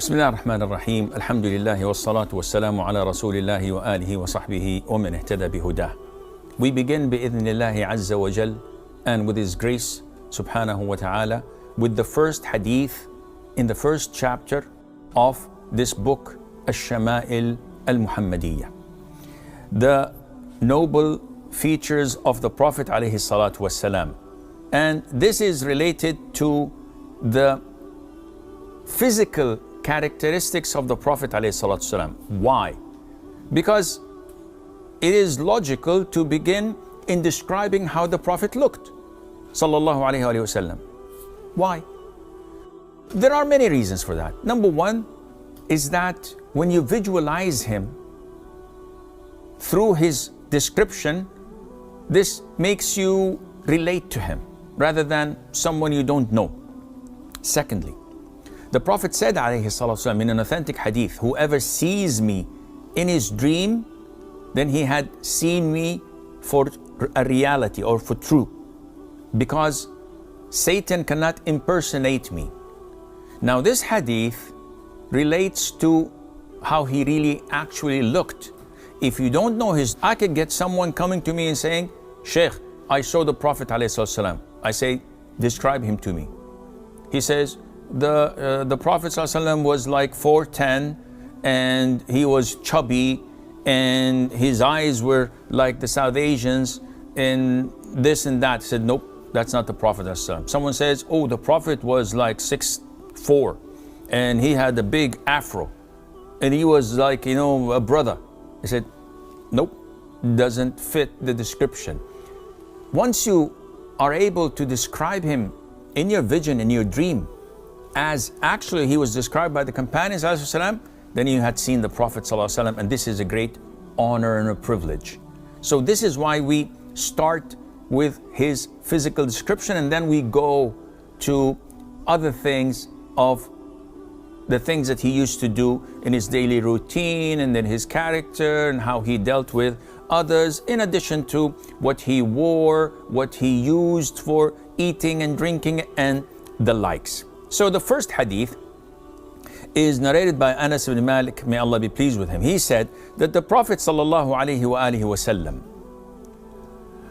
بسم الله الرحمن الرحيم الحمد لله والصلاة والسلام على رسول الله وآله وصحبه ومن اهتدى بهداه. We begin بإذن الله عز وجل and with His grace subhanahu wa ta'ala with the first hadith in the first chapter of this book الشمائل المحمدية. The noble features of the Prophet عليه الصلاة والسلام. And this is related to the physical characteristics of the Prophet ﷺ. Why? Because it is logical to begin in describing how the Prophet looked sallallahu alaihi wasallam. Why? There are many reasons for that. Number one is that when you visualize him through his description, this makes you relate to him rather than someone you don't know. Secondly, the Prophet said alayhi salatu wasalam, in an authentic hadith, whoever sees me in his dream, then he had seen me for a reality or for true, because Satan cannot impersonate me. Now this hadith relates to how he really actually looked. If you don't know his, I could get someone coming to me and saying, Sheikh, I saw the Prophet alayhi salatu wasalam. I say, describe him to me. He says, the Prophet ﷺ was like 4'10", and he was chubby, and his eyes were like the South Asians, and this and that. I said, nope, that's not the Prophet ﷺ. Someone says, oh, the Prophet was like 6'4", and he had a big afro, and he was like, you know, a brother. I said, nope, doesn't fit the description. Once you are able to describe him in your vision, in your dream, as actually he was described by the companions, then you had seen the Prophet, and this is a great honor and a privilege. So this is why we start with his physical description, and then we go to other things of the things that he used to do in his daily routine, and then his character and how he dealt with others, in addition to what he wore, what he used for eating and drinking and the likes. So the first hadith is narrated by Anas ibn Malik, may Allah be pleased with him. He said that the Prophet sallallahu alaihi wasallam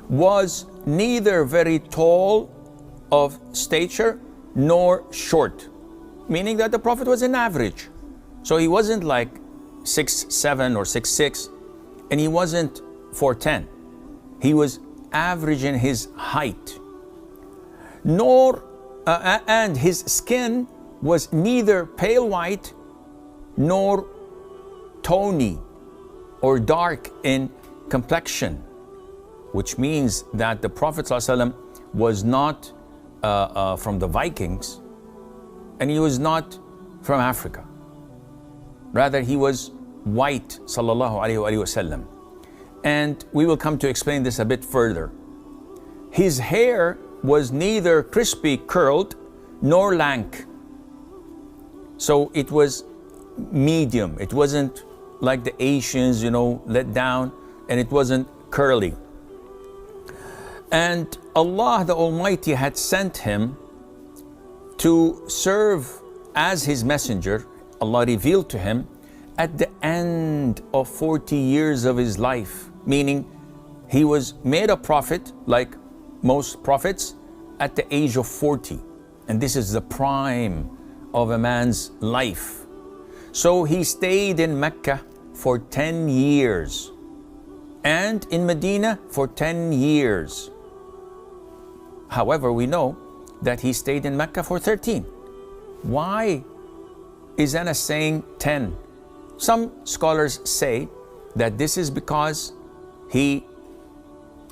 was neither very tall of stature nor short, meaning that the Prophet was an average. So he wasn't like 6'7" or 6'6", and he wasn't 4'10". He was average in his height. And his skin was neither pale white nor tawny or dark in complexion, which means that the Prophet ﷺ was not from the Vikings, and he was not from Africa. Rather, he was white, sallallahu alaihi wasallam. And we will come to explain this a bit further. His hair was neither crispy curled nor lank. So it was medium. It wasn't like the Asians, you know, let down, and it wasn't curly. And Allah the Almighty had sent him to serve as his messenger. Allah revealed to him at the end of 40 years of his life, meaning he was made a prophet like most prophets at the age of 40. And this is the prime of a man's life. So he stayed in Mecca for 10 years and in Medina for 10 years. However, we know that he stayed in Mecca for 13. Why is Anas saying 10? Some scholars say that this is because he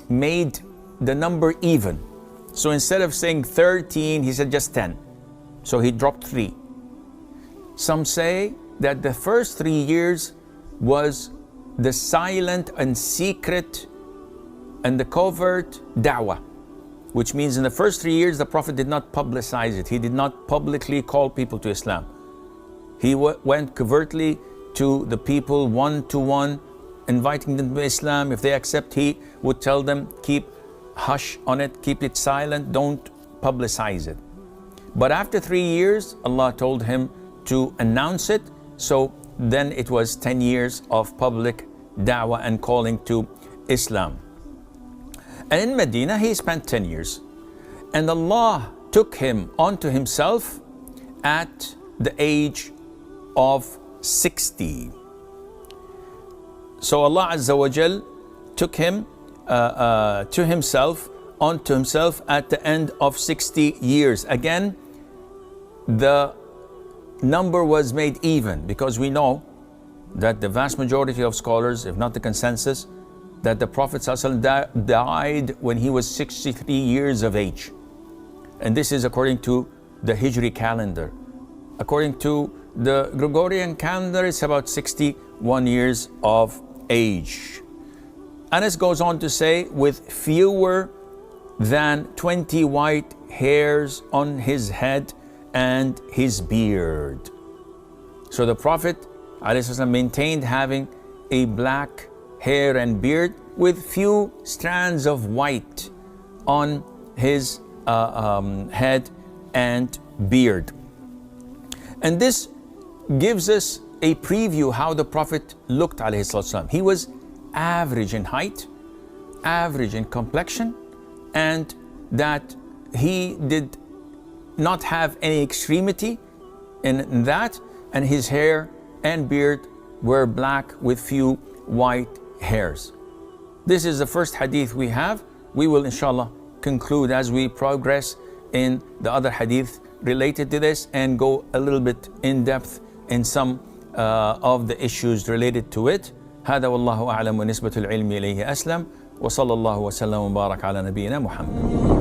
made the number even. So instead of saying 13, he said just 10. So he dropped 3. Some say that the first 3 years was the silent and secret and the covert da'wah, which means in the first 3 years, the Prophet did not publicize it. He did not publicly call people to Islam. He went covertly to the people one-to-one, inviting them to Islam. If they accept, he would tell them, keep hush on it, keep it silent, don't publicize it. But after 3 years, Allah told him to announce it. So then it was 10 years of public da'wah and calling to Islam. And in Medina, he spent 10 years. And Allah took him onto himself at the age of 60. So Allah Azza wa Jal took him to himself, onto himself at the end of 60 years. Again, the number was made even, because we know that the vast majority of scholars, if not the consensus, that the Prophet ﷺ died when he was 63 years of age. And this is according to the Hijri calendar. According to the Gregorian calendar, it's about 61 years of age. Anas goes on to say, with fewer than 20 white hairs on his head and his beard. So the Prophet ﷺ maintained having a black hair and beard with few strands of white on his head and beard. And this gives us a preview how the Prophet looked ﷺ. He was average in height, average in complexion, and that he did not have any extremity in that, and his hair and beard were black with few white hairs. This is the first hadith we have. We will inshallah conclude as we progress in the other hadith related to this and go a little bit in depth in some of the issues related to it. هذا والله أعلم ونسبة العلم إليه أسلم وصلى الله وسلم وبارك على نبينا محمد.